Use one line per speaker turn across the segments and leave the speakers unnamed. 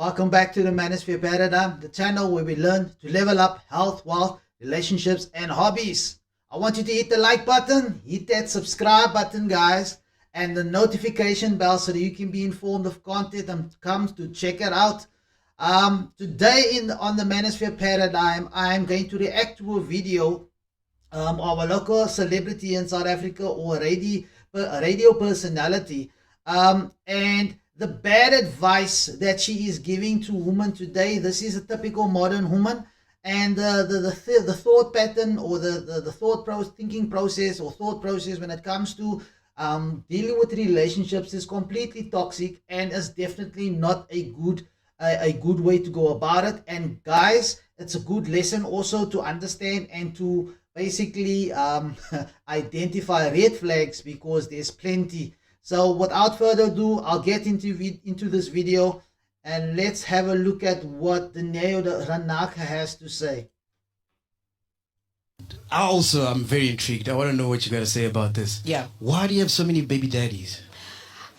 Welcome back to the Manosphere Paradigm, the channel where we learn to level up health, wealth, relationships, and hobbies. I want you to hit the like button, hit that subscribe button, guys, and the notification bell so that you can be informed of content and come to check it out. Today on the Manosphere Paradigm, I'm going to react to a video of a local celebrity in South Africa or a radio personality, and the bad advice that she is giving to women today. This is a typical modern woman, and the thought pattern or the thinking process or thought process when it comes to dealing with relationships is completely toxic and is definitely not a good way to go about it. And guys, it's a good lesson also to understand and to basically identify red flags, because there's plenty. So without further ado, I'll get into this video, and let's have a look at what Dineo Ranaka has to say.
I'm very intrigued. I want to know what you got to say about this.
Yeah.
Why do you have so many baby daddies?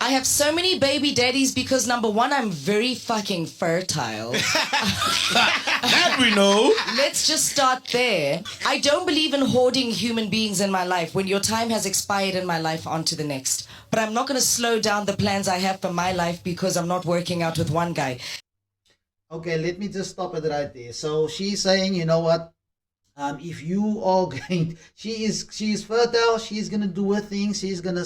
I have so many baby daddies because number one, I'm very fucking fertile.
That we know.
Let's just start there. I don't believe in hoarding human beings in my life. When your time has expired in my life, on to the next. But I'm not going to slow down the plans I have for my life because I'm not working out with one guy.
Okay, let me just stop it right there. So she's saying, you know what? If you are going, she is fertile. She's gonna do her thing. She's gonna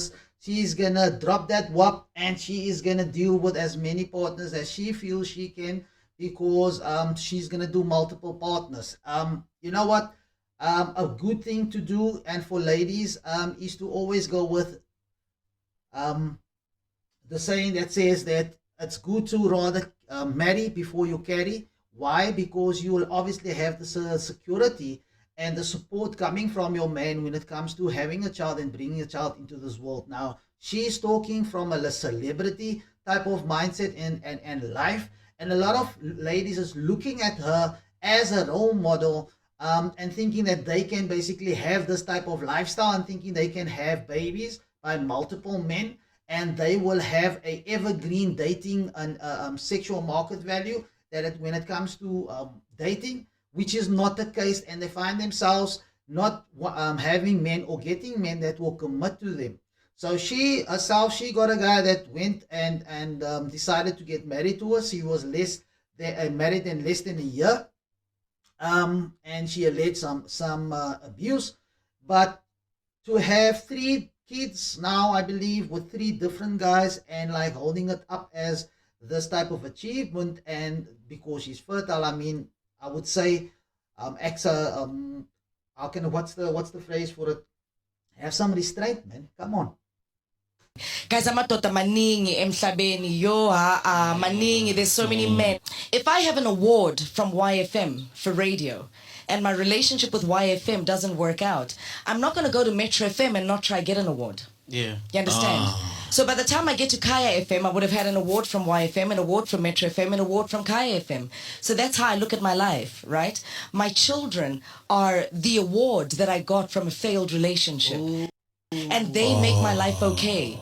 drop that wop, and she is gonna deal with as many partners as she feels she can, because she's gonna do multiple partners. You know what? A good thing to do, and for ladies, is to always go with the saying that says that it's good to rather marry before you carry. Why? Because you will obviously have the security and the support coming from your man when it comes to having a child and bringing a child into this world. Now, she's talking from a celebrity type of mindset and life, and a lot of ladies is looking at her as a role model, and thinking that they can basically have this type of lifestyle and thinking they can have babies by multiple men, and they will have a evergreen dating and sexual market value when it comes to dating, which is not the case, and they find themselves not having men or getting men that will commit to them. So she herself, she got a guy that went and decided to get married to her. She was married in less than a year, and she alleged some abuse. But to have 3 kids now, I believe, with 3 different guys, and like holding it up as this type of achievement, and because she's fertile, I mean, I would say, what's the phrase for it? Have some restraint, man. Come on.
Guys, amadoda maningi emhlabeni, maningi. There's so many men. If I have an award from YFM for radio, and my relationship with YFM doesn't work out, I'm not going to go to Metro FM and not try get an award.
Yeah.
You understand? So by the time I get to Kaya FM, I would have had an award from YFM, an award from Metro FM, an award from Kaya FM. So that's how I look at my life, right? My children are the award that I got from a failed relationship. Ooh. And they make my life okay.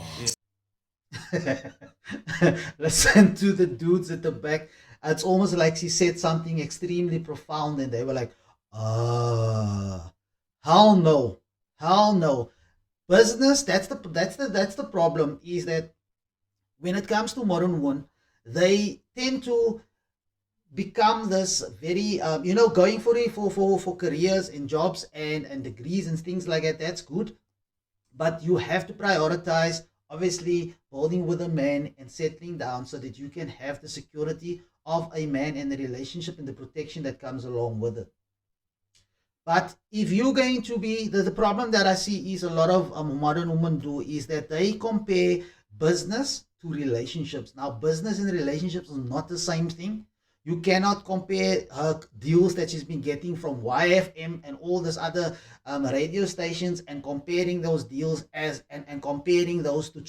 Listen to the dudes at the back. It's almost like she said something extremely profound, and they were like, hell no. Business, that's the problem, is that when it comes to modern women, they tend to become this very going for careers and jobs and degrees and things like that. That's good, but you have to prioritize obviously building with a man and settling down so that you can have the security of a man and the relationship and the protection that comes along with it. But if you're going to be, the problem that I see is a lot of modern women do is that they compare business to relationships. Now, business and relationships is not the same thing. You cannot compare her deals that she's been getting from YFM and all these other radio stations, and comparing those deals and comparing those to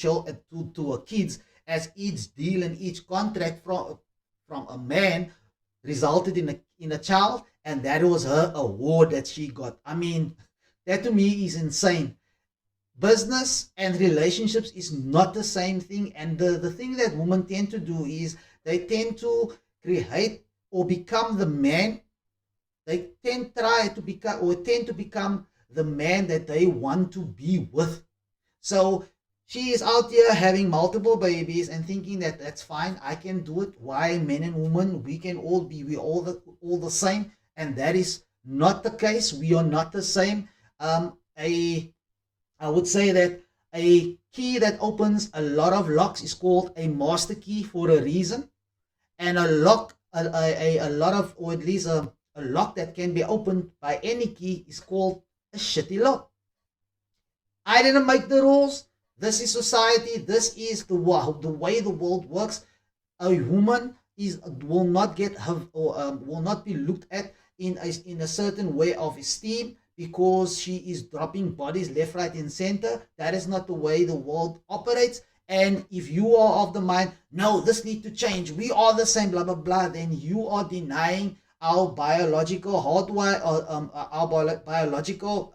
her kids, as each deal and each contract from a man resulted in a child, and that was her award that she got. I mean, that to me is insane. Business and relationships is not the same thing, and the thing that women tend to do is they tend to create or become the man, they tend to become the man that they want to be with. So she is out here having multiple babies and thinking that that's fine. I can do it. Why men and women? We can all be. We all the same, and that is not the case. We are not the same. A I would say that a key that opens a lot of locks is called a master key for a reason, and a lot of, or at least a lock that can be opened by any key is called a shitty lock. I didn't make the rules. This is society. This is the way the world works. A woman will not get her, or will not be looked at in a certain way of esteem because she is dropping bodies left, right, and center. That is not the way the world operates. And if you are of the mind, no, this needs to change, we are the same, blah blah blah, then you are denying our biological hardwire, biological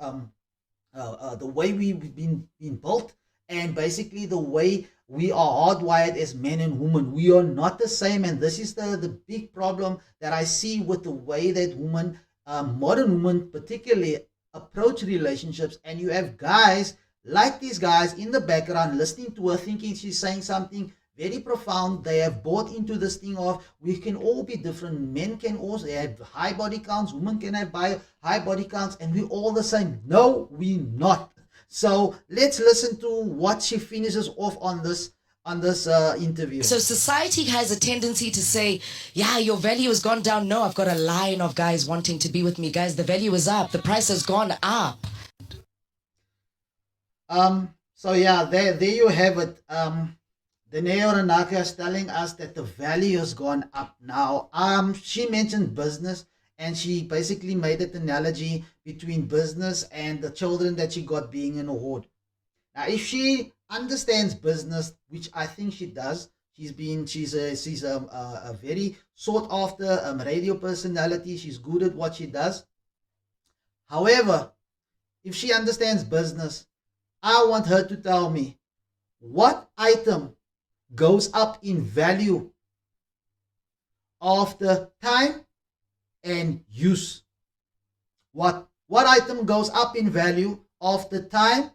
the way we've been built, and basically the way we are hardwired as men and women. We are not the same, and this is the big problem that I see with the way that women, modern women particularly, approach relationships. And you have guys like these guys in the background listening to her, thinking she's saying something very profound. They have bought into this thing of we can all be different. Men can also have high body counts, women can have high body counts, and we're all the same. No, we're not. So let's listen to what she finishes off on this interview.
So society has a tendency to say, yeah, your value has gone down. No, I've got a line of guys wanting to be with me. Guys, the value is up. The price has gone up.
So yeah, there you have it. Dineo Ranaka is telling us that the value has gone up now. She mentioned business, and she basically made an analogy between business and the children that she got being in a horde. Now, if she understands business, which I think she does, she's a very sought after radio personality. She's good at what she does. However, if she understands business, I want her to tell me what item goes up in value after time and use. What item goes up in value after time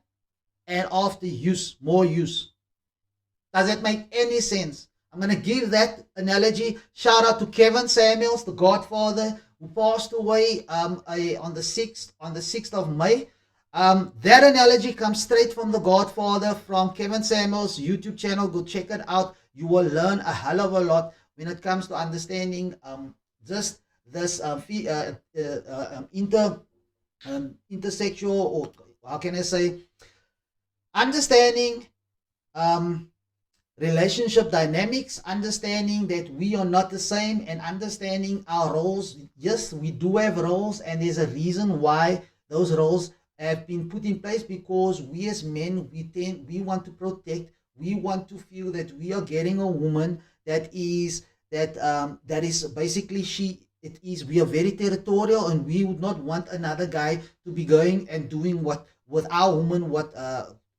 and after use, more use? Does that make any sense? I'm going to give that analogy. Shout out to Kevin Samuels, the Godfather, who passed away on the 6th of May. That analogy comes straight from the Godfather, from Kevin Samuels' YouTube channel. Go check it out. You will learn a hell of a lot when it comes to understanding just this intersexual, or how can I say, understanding relationship dynamics, understanding that we are not the same, and understanding our roles. Yes, we do have roles, and there's a reason why those roles have been put in place, because we as men, we want to protect, we want to feel that we are getting a woman that is basically we are very territorial, and we would not want another guy to be going and doing what with our woman,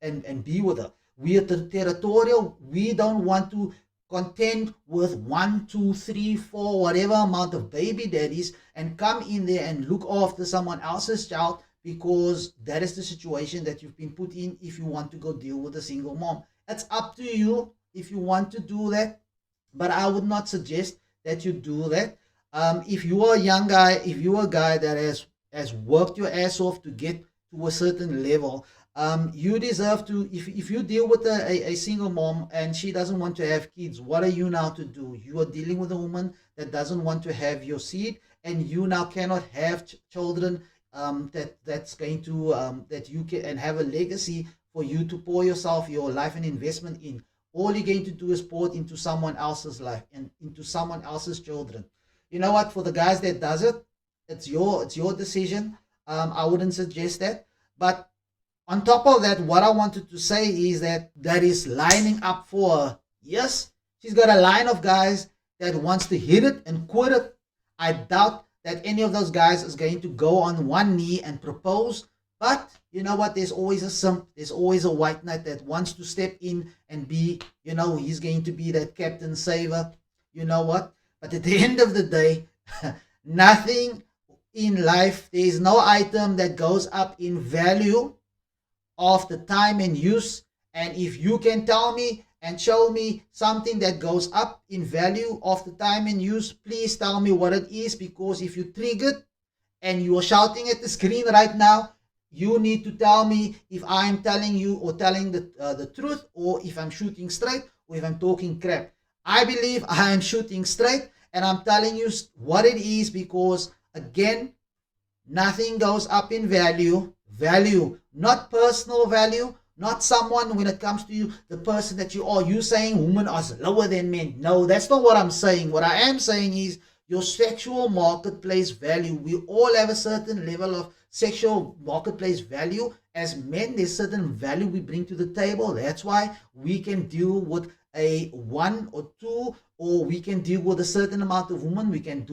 and be with her. We are territorial. We don't want to contend with 1, 2, 3, 4, whatever amount of baby daddies, and come in there and look after someone else's child, because that is the situation that you've been put in if you want to go deal with a single mom. It's up to you if you want to do that, but I would not suggest that you do that. If you are a young guy, if you're a guy that has worked your ass off to get to a certain level, you deserve to, if you deal with a single mom and she doesn't want to have kids, what are you now to do? You are dealing with a woman that doesn't want to have your seed, and you now cannot have children that's going to that you can and have a legacy for you to pour yourself, your life and investment in. All you're going to do is pour it into someone else's life and into someone else's children. You know what? For the guys that does it, it's your decision. I wouldn't suggest that. But on top of that, what I wanted to say is that is lining up for her. Yes, she's got a line of guys that wants to hit it and quit it. I doubt that any of those guys is going to go on one knee and propose. But you know what? There's always a simp. There's always a white knight that wants to step in and be, he's going to be that captain saver. You know what? But at the end of the day, nothing in life, there is no item that goes up in value of the time and use. And if you can tell me and show me something that goes up in value of the time and use, please tell me what it is. Because if you triggered and you are shouting at the screen right now, you need to tell me if I'm telling you or telling the truth, or if I'm shooting straight, or if I'm talking crap. I believe I am shooting straight, and I'm telling you what it is, because again, nothing goes up in value. Value, not personal value, not someone when it comes to you, the person that you are. You saying women are lower than men. No, that's not what I'm saying. What I am saying is your sexual marketplace value. We all have a certain level of sexual marketplace value. As men, there's certain value we bring to the table. That's why we can deal with a one or two, or we can deal with a certain amount of women. We can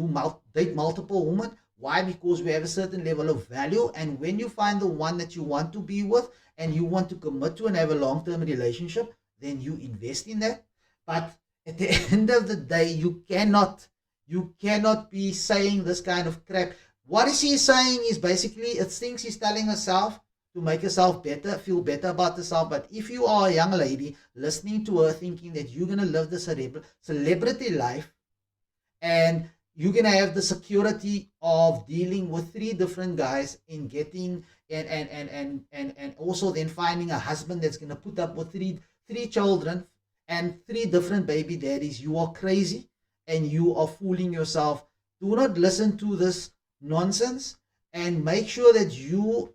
date multiple women. Why? Because we have a certain level of value. And when you find the one that you want to be with and you want to commit to and have a long-term relationship, then you invest in that. But at the end of the day, you cannot be saying this kind of crap. What is he saying is basically, it's things he's telling herself to make herself better, feel better about herself. But if you are a young lady listening to her thinking that you're going to live the celebrity life, and you're going to have the security of dealing with 3 different guys in getting and also then finding a husband that's going to put up with three children and 3 different baby daddies, you are crazy and you are fooling yourself. Do not listen to this nonsense, and make sure that you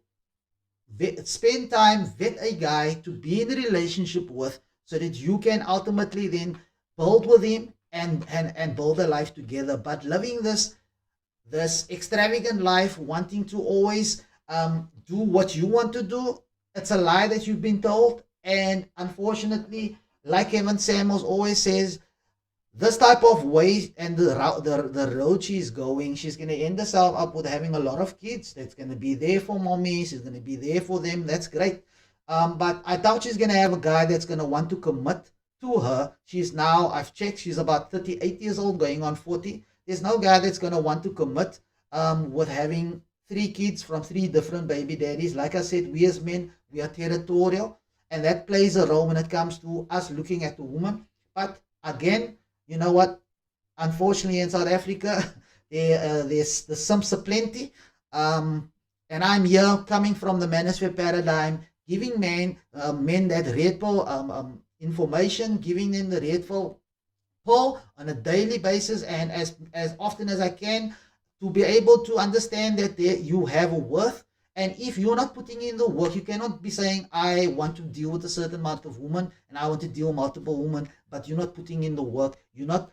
spend time, vet a guy to be in a relationship with, so that you can ultimately then build with him and build a life together. But living this extravagant life, wanting to always do what you want to do, it's a lie that you've been told. And unfortunately, like Evan Samuels always says, this type of way and the road she's going, she's going to end herself up with having a lot of kids that's going to be there for mommy, she's going to be there for them. That's great. But I doubt she's going to have a guy that's going to want to commit to her. She's now, I've checked, she's about 38 years old, going on 40. There's no guy that's going to want to commit with having 3 kids from 3 different baby daddies. Like I said, we as men, we are territorial, and that plays a role when it comes to us looking at the woman. But again, you know what? Unfortunately, in South Africa, there's the simps aplenty. And I'm here coming from the manosphere paradigm, giving men that red pill information, giving them the red pill on a daily basis, and as often as I can, to be able to understand that you have a worth. And if you're not putting in the work, you cannot be saying, I want to deal with a certain amount of women and I want to deal with multiple women, but you're not putting in the work. You're not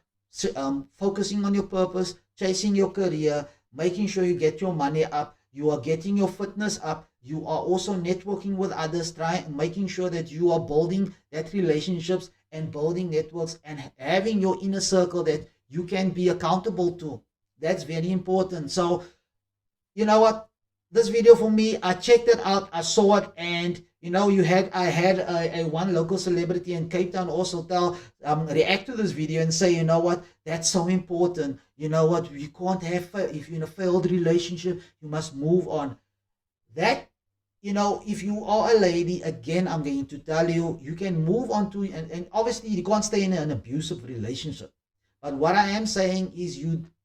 focusing on your purpose, chasing your career, making sure you get your money up, you are getting your fitness up, you are also networking with others, making sure that you are building that relationships and building networks and having your inner circle that you can be accountable to. That's very important. So, you know what? This video for me, I checked it out, I saw it, and you know, I had a one local celebrity in Cape Town also react to this video and say, you know what, that's so important. You know what, you can't have, if you're in a failed relationship, you must move on. That, you know, if you are a lady, again, I'm going to tell you, you can move on to, and obviously you can't stay in an abusive relationship. But what I am saying is,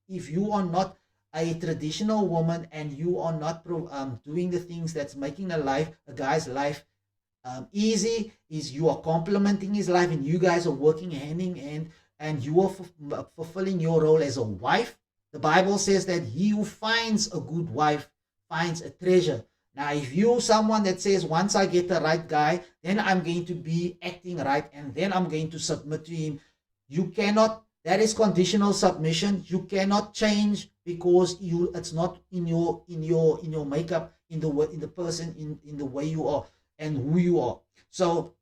if you are not a traditional woman and you are not doing the things that's making a guy's life easy, is you are complementing his life and you guys are working hand in hand and you are fulfilling your role as a wife. The Bible says that he who finds a good wife finds a treasure. Now, if you're someone that says, once I get the right guy, then I'm going to be acting right and then I'm going to submit to him, you cannot. That is conditional submission. You cannot change because it's not in your makeup, in the person, in the way you are and who you are. So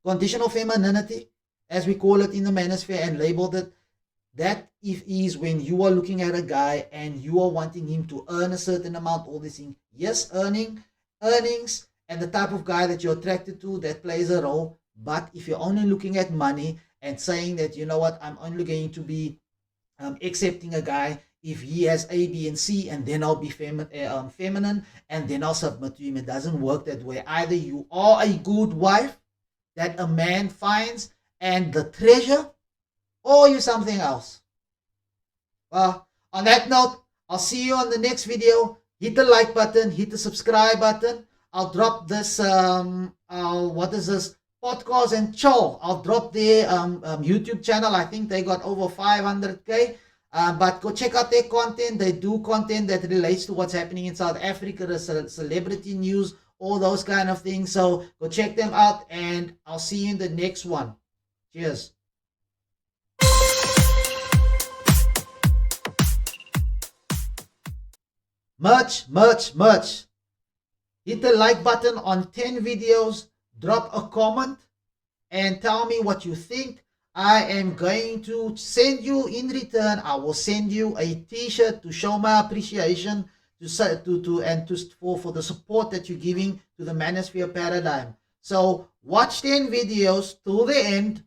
conditional femininity, as we call it in the manosphere and labeled it, that is when you are looking at a guy and you are wanting him to earn a certain amount, all this thing. Yes, earnings and the type of guy that you're attracted to, that plays a role. But if you're only looking at money and saying that, you know what, I'm only going to be accepting a guy if he has A, B, and C, and then I'll be feminine, and then I'll submit to him. It doesn't work that way. Either you are a good wife that a man finds and the treasure, or you're something else. Well, on that note, I'll see you on the next video. Hit the like button, hit the subscribe button. I'll drop this, what is this? Podcast and Chill. I'll drop their YouTube channel. I think they got over 500K. But go check out their content. They do content that relates to what's happening in South Africa, the celebrity news, all those kind of things. So go check them out, and I'll see you in the next one. Cheers. Much. Hit the like button on 10 videos. Drop a comment and tell me what you think. I am going to send you in return. I will send you a t-shirt to show my appreciation for the support that you're giving to the Manosphere Paradigm. So watch 10 videos till the end.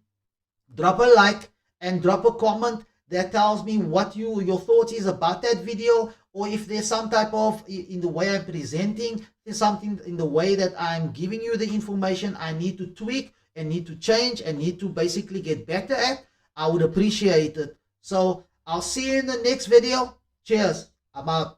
Drop a like and drop a comment that tells me what your thoughts is about that video, or if there's some type of, in the way I'm presenting, there's something in the way that I'm giving you the information I need to tweak and need to change and need to basically get better at. I would appreciate it. So I'll see you in the next video. Cheers. I'm out.